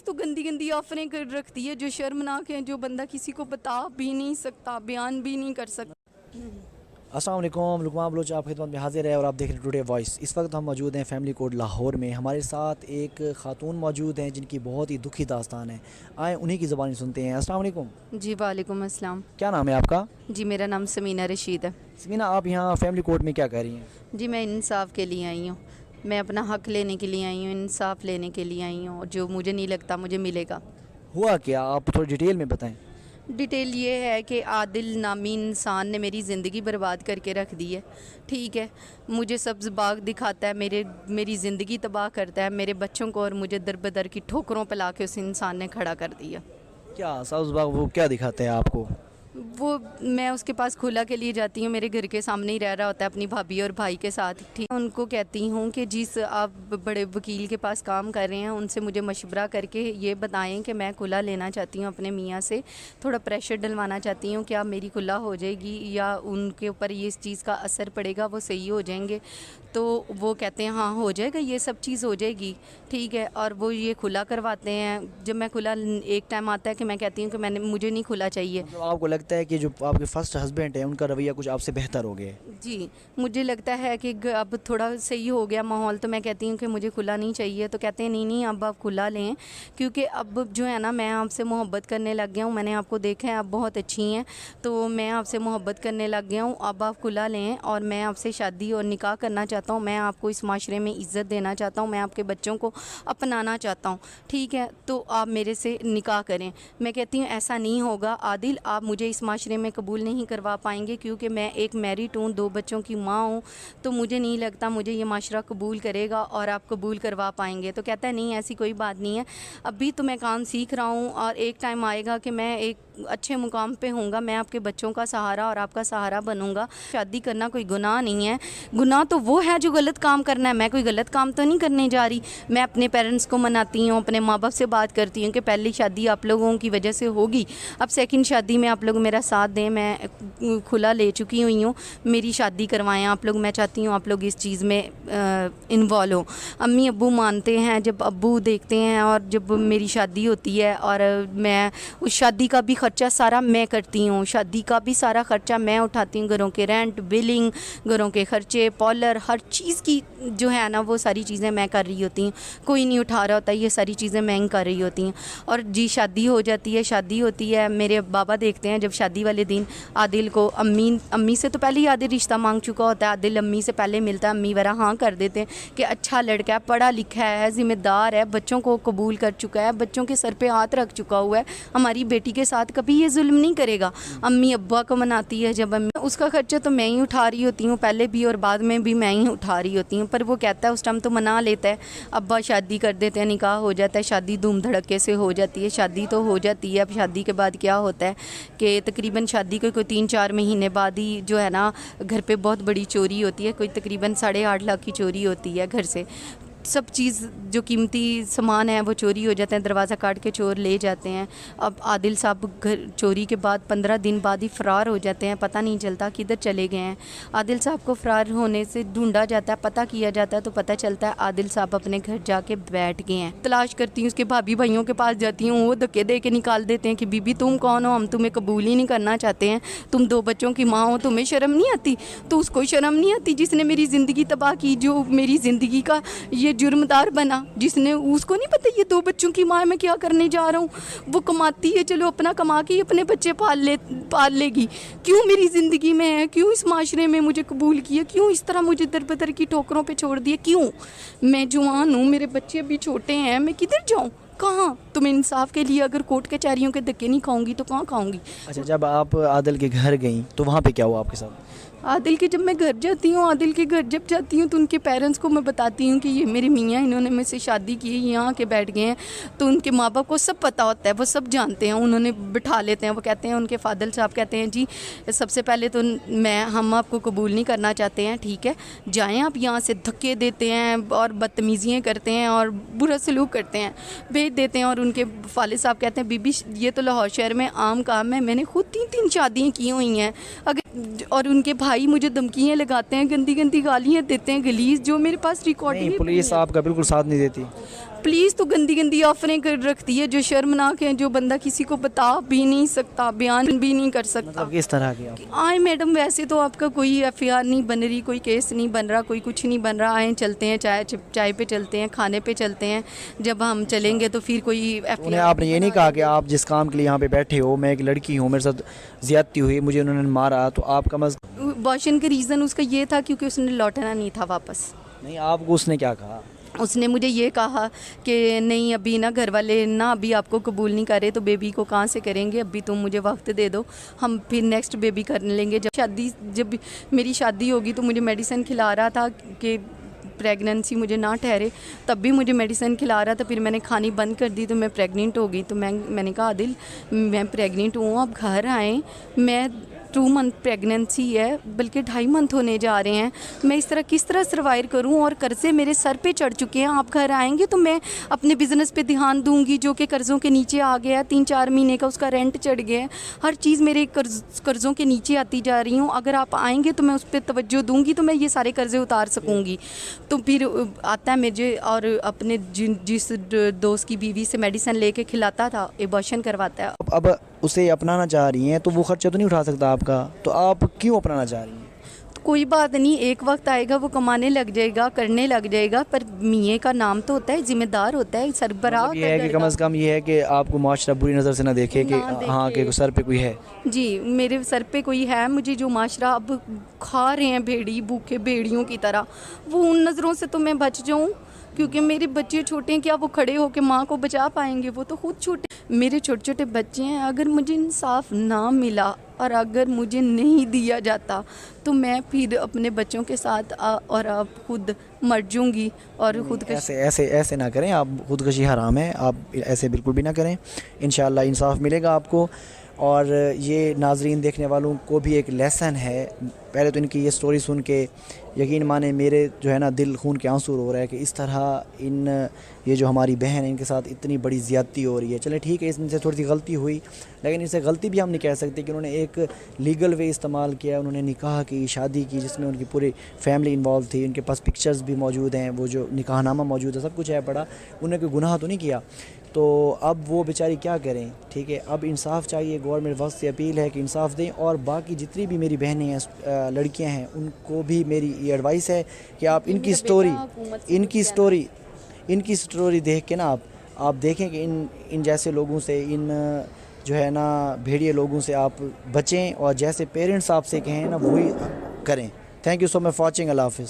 तो गंदी गंदी ऑफरें कर रखती है जो शर्मनाक हैं, जो बंदा किसी को बता भी नहीं सकता, बयान भी नहीं कर सकता। अस्सलाम वालेकुम, लुकमान बलोच आप खिदमत में हाजिर है और आप देख रहे हैं टुडे वॉइस। इस वक्त हम मौजूद हैं फैमिली कोर्ट लाहौर में। हमारे साथ एक खातून मौजूद हैं जिनकी बहुत ही दुखी दास्तान है। आए उन्हीं की ज़बानी सुनते हैं। अस्सलाम वालेकुम। जी वालेकुम अस्सलाम। क्या नाम है आपका? जी मेरा नाम समीना रशीद है। समीना, आप यहाँ फैमिली कोर्ट में क्या कर रही हैं? जी मैं इंसाफ के लिए आई हूँ, मैं अपना हक लेने के लिए आई हूँ, इंसाफ लेने के लिए आई हूँ, जो मुझे नहीं लगता मुझे मिलेगा। हुआ क्या, आप थोड़ी डिटेल में बताएं। डिटेल ये है कि आदिल नामी इंसान ने मेरी ज़िंदगी बर्बाद करके रख दी है। ठीक है, मुझे सब्ज़ बाग दिखाता है, मेरी ज़िंदगी तबाह करता है, मेरे बच्चों को और मुझे दर बदर की ठोकरों पे ला के उस इंसान ने खड़ा कर दिया। क्या सब्ज़ बाग वो क्या दिखाते हैं आपको? वो मैं उसके पास खुला के लिए जाती हूँ, मेरे घर के सामने ही रह रहा होता है अपनी भाभी और भाई के साथ। ठीक, उनको कहती हूँ कि जिस आप बड़े वकील के पास काम कर रहे हैं उनसे मुझे मशवरा करके ये बताएं कि मैं खुला लेना चाहती हूँ अपने मियाँ से, थोड़ा प्रेशर डलवाना चाहती हूँ, क्या मेरी खुला हो जाएगी या उनके ऊपर ये इस चीज़ का असर पड़ेगा, वो सही हो जाएंगे? तो वो कहते हैं हाँ हो जाएगा, ये सब चीज़ हो जाएगी। ठीक है, और वो ये खुला करवाते हैं। जब मैं खुला, एक टाइम आता है कि मैं कहती हूँ कि मुझे नहीं खुला चाहिए। तो आपको लगता है कि जो आपके फर्स्ट हस्बैंड हैं उनका रवैया कुछ आपसे बेहतर हो गया? जी मुझे लगता है कि अब थोड़ा सही हो गया माहौल, तो मैं कहती हूँ कि मुझे खुला नहीं चाहिए। तो कहते हैं नहीं नहीं अब आप खुला लें, क्योंकि अब जो है ना मैं आपसे मोहब्बत करने लग गया हूँ, मैंने आपको देखा है आप बहुत अच्छी हैं, तो मैं आपसे मोहब्बत करने लग गया हूँ, अब आप खुला लें और मैं आपसे शादी और निकाह करना चाहता हूँ, मैं आपको इस माशरे में इज़्ज़त देना चाहता हूँ, मैं आपके बच्चों को अपनाना चाहता हूँ। ठीक है, तो आप मेरे से निकाह करें। मैं कहती हूँ ऐसा नहीं होगा आदिल, आप मुझे इस माशरे में कबूल नहीं करवा पाएंगे, क्योंकि मैं एक मैरिड हूँ, 2 बच्चों की माँ हूँ, तो मुझे नहीं लगता मुझे ये माशरा कबूल करेगा और आप कबूल करवा पाएंगे। तो कहता है नहीं ऐसी कोई बात नहीं है, अभी तो मैं काम सीख रहा हूँ और एक टाइम आएगा कि मैं एक अच्छे मुकाम पे होऊंगा, मैं आपके बच्चों का सहारा और आपका सहारा बनूंगा। शादी करना कोई गुनाह नहीं है, गुनाह तो वो है जो गलत काम करना है। मैं कोई गलत काम तो नहीं करने जा रही। मैं अपने पेरेंट्स को मनाती हूँ, अपने माँ बाप से बात करती हूँ कि पहली शादी आप लोगों की वजह से होगी, अब सेकंड शादी में आप लोग मेरा साथ दें, मैं खुला ले चुकी हुई हूँ, मेरी शादी करवाएं आप लोग, मैं चाहती हूँ आप लोग इस चीज़ में इन्वॉल्व हो। अम्मी अब्बू मानते हैं, जब अब्बू देखते हैं और जब मेरी शादी होती है और मैं उस शादी का भी खर्चा सारा मैं करती हूँ, शादी का भी सारा खर्चा मैं उठाती हूँ, घरों के रेंट, बिलिंग, घरों के खर्चे, पॉलर, हर चीज़ की जो है ना वो सारी चीज़ें मैं कर रही होती हूँ, कोई नहीं उठा रहा होता, ये सारी चीज़ें मैं ही कर रही होती हूँ। और जी शादी हो जाती है, शादी होती है, मेरे बाबा देखते हैं जब शादी वाले दिन आदिल को अम्मी से तो पहले ही आदिल रिश्ता मांग चुका होता है, आदिल अम्मी से पहले मिलता है, अम्मी वगैरह हाँ कर देते हैं कि अच्छा लड़का है, पढ़ा लिखा है, ज़िम्मेदार है, बच्चों को कबूल कर चुका है, बच्चों के सर पे हाथ रख चुका हुआ है, हमारी बेटी के साथ कभी ये जुल्म नहीं करेगा। अम्मी अब्बा को मनाती है, जब अम्मी उसका खर्चा तो मैं ही उठा रही होती हूँ, पहले भी और बाद में भी मैं ही उठा रही होती हूँ, पर वो कहता है उस टाइम तो मना लेता है, अब्बा शादी कर देते हैं, निकाह हो जाता है, शादी धूम धड़के से हो जाती है, शादी तो हो जाती है। अब शादी के बाद क्या होता है कि तकरीबन शादी के कोई 3-4 महीने बाद ही जो है ना घर पे बहुत बड़ी चोरी होती है, कोई तकरीबन 8.5 लाख की चोरी होती है घर से, सब चीज़ जो कीमती सामान है वो चोरी हो जाते हैं, दरवाज़ा काट के चोर ले जाते हैं। अब आदिल साहब घर चोरी के बाद 15 दिन बाद ही फ़रार हो जाते हैं, पता नहीं चलता किधर चले गए हैं। आदिल साहब को फ़रार होने से ढूंढा जाता है, पता किया जाता है तो पता चलता है आदिल साहब अपने घर जाके बैठ गए हैं। तलाश करती हूँ, उसके भाभी भाइयों के पास जाती हूँ, वो धक्के दे के निकाल देते हैं कि बीबी तुम कौन हो, हम तुम्हें कबूल ही नहीं करना चाहते हैं, तुम 2 बच्चों की माँ हो, तुम्हें शर्म नहीं आती? तो उसको शर्म नहीं आती जिसने मेरी ज़िंदगी तबाह की, जो मेरी ज़िंदगी का ये जुर्मदार बना, जिसने, उसको नहीं पता ये 2 बच्चों की माँ मैं क्या करने जा रहा हूँ। वो कमाती है, चलो अपना कमा के अपने बच्चे पाल लेगी, क्यों मेरी ज़िंदगी में है, क्यों इस माशरे में मुझे कबूल किया, क्यों इस तरह मुझे दर बदर की ठोकरों पे छोड़ दिया, क्यों? मैं जवान हूँ, मेरे बच्चे अभी छोटे हैं, मैं किधर जाऊँ, कहाँ? तो मैं इंसाफ के लिए अगर कोर्ट कचहरियों के धक्के नहीं खाऊंगी तो कहाँ खाऊंगी? अच्छा, जब आप आदिल के घर गई तो वहाँ पे क्या हुआ आपके साथ? आदिल के जब मैं घर जाती हूँ, आदिल के घर जब जाती हूँ तो उनके पेरेंट्स को मैं बताती हूँ कि ये मेरे मियाँ, इन्होंने मुझसे शादी की है, यहाँ के बैठ गए हैं। तो उनके माँ बाप को सब पता होता है, वो सब जानते हैं, उन्होंने बिठा लेते हैं। वो कहते हैं, उनके फादर साहब कहते हैं जी सबसे पहले तो हम आपको कबूल नहीं करना चाहते हैं, ठीक है, जाएँ आप यहाँ से। धक्के देते हैं और बदतमीज़ियाँ करते हैं और बुरा सलूक करते हैं, भेज देते हैं। और उनके वालिद साहब कहते हैं बीबी ये तो लाहौर शहर में आम काम है, मैंने खुद 3 शादियाँ की हुई हैं। अगर और उनके भाई मुझे धमकियाँ लगाते हैं, गंदी गंदी गालियाँ देते हैं, गलीज, जो मेरे पास रिकॉर्डिंग। पुलिस आपका बिल्कुल साथ नहीं देती? प्लीज़ तो गंदी गंदी ऑफरें कर रखती है जो शर्मनाक हैं, जो बंदा किसी को बता भी नहीं सकता, बयान भी नहीं कर सकता। मतलब किस तरह की आप? आए मैडम, वैसे तो आपका कोई एफआईआर नहीं बन रही, कोई केस नहीं बन रहा, कोई कुछ नहीं बन रहा। आए चलते हैं, चाय पे चलते हैं, खाने पे चलते हैं, जब हम चलेंगे तो फिर कोई उन्हें एफआईआर। आपने ये नहीं कहा कि आप जिस काम के लिए यहाँ पे बैठे हो, मैं एक लड़की हूँ, मेरे साथ ज़्यादती हुई, मुझे उन्होंने मारा, तो आपका अबॉर्शन का रीज़न उसका ये था क्योंकि उसने लौटना नहीं था वापस। नहीं, आपको उसने क्या कहा? उसने मुझे ये कहा कि नहीं अभी ना घर वाले ना अभी आपको कबूल नहीं कर रहे, तो बेबी को कहाँ से करेंगे, अभी तुम मुझे वक्त दे दो, हम फिर नेक्स्ट बेबी कर लेंगे। जब मेरी शादी होगी तो मुझे मेडिसिन खिला रहा था कि प्रेगनेंसी मुझे ना ठहरे, तब भी मुझे मेडिसिन खिला रहा था। फिर मैंने खानी बंद कर दी तो मैं प्रेग्नेंट हो गई। तो मैंने कहा आदिल मैं प्रेग्नेंट हूँ, आप घर आएँ, मैं 2 मंथ प्रेगनेंसी है, बल्कि 2.5 मंथ होने जा रहे हैं, मैं इस तरह किस तरह सर्वाइव करूं, और कर्ज़े मेरे सर पे चढ़ चुके हैं। आप घर आएंगे तो मैं अपने बिज़नेस पे ध्यान दूंगी जो कि कर्ज़ों के नीचे आ गया है, 3-4 महीने का उसका रेंट चढ़ गया है, हर चीज़ मेरे कर्ज़ों के नीचे आती जा रही हूँ। अगर आप आएंगे तो मैं उस पर तवज्जो दूंगी तो मैं ये सारे कर्ज़े उतार सकूँगी। तो फिर आता है मुझे, और अपने जिस दोस्त की बीवी से मेडिसिन लेके खिलाता था, एबॉर्शन करवाता है। अब उसे अपनाना चाह रही हैं तो वो खर्चा तो नहीं उठा सकता आपका, तो आप क्यों अपनाना चाह रही हैं? तो कोई बात नहीं, एक वक्त आएगा वो कमाने लग जाएगा, करने लग जाएगा, पर मियाँ का नाम तो होता है, जिम्मेदार होता है, सरबराह मतलब ये है कि कम से कम ये है कि आपको माशरा बुरी नज़र से ना देखे कि हाँ कि सर पे कोई है। जी, मेरे सर पे कोई है, मुझे जो माशरा अब खा रहे हैं भेड़ी भूखे भेड़ियों की तरह, वो उन नज़रों से तो मैं बच जाऊँ, क्योंकि मेरे बच्चे छोटे हैं, क्या वो खड़े होकर माँ को बचा पाएंगे? वो तो खुद छोटे, मेरे छोटे छोटे बच्चे हैं। अगर मुझे इंसाफ ना मिला और अगर मुझे नहीं दिया जाता तो मैं फिर अपने बच्चों के साथ और अब खुद मर जाऊंगी। और खुदकशी ऐसे ना करें आप, खुदकशी हराम है, आप ऐसे बिल्कुल भी ना करें। इंशाल्लाह इंसाफ मिलेगा आपको। और ये नाजरीन देखने वालों को भी एक लेसन है। पहले तो इनकी ये स्टोरी सुन के यकीन माने मेरे जो है ना दिल खून के आंसू रो रहा है कि इस तरह ये जो हमारी बहन है इनके साथ इतनी बड़ी ज़्यादती हो रही है। चले ठीक है, इसमें से थोड़ी सी गलती हुई, लेकिन इसे गलती भी हम नहीं कह सकते कि उन्होंने एक लीगल वे इस्तेमाल किया, उन्होंने निकाह की, शादी की, जिसमें उनकी पूरी फैमिली इन्वॉल्व थी, उनके पास पिक्चर्स भी मौजूद हैं, वो जो निकाहनामा मौजूद है, सब कुछ है पड़ा, उन्होंने कोई गुनाह तो नहीं किया। तो अब वो बेचारी क्या करें? ठीक है, अब इंसाफ चाहिए। गवर्नमेंट वक्त से अपील है कि इंसाफ दें। और बाकी जितनी भी मेरी बहनें हैं, लड़कियां हैं, उनको भी मेरी ये एडवाइस है कि आप इनकी स्टोरी देख के ना आप देखें कि इन जैसे लोगों से, इन जो है ना भेड़िए लोगों से आप बचें, और जैसे पेरेंट्स आपसे कहें ना वही करें। Thank you so much for watching. अल्लाह हाफ़िज़।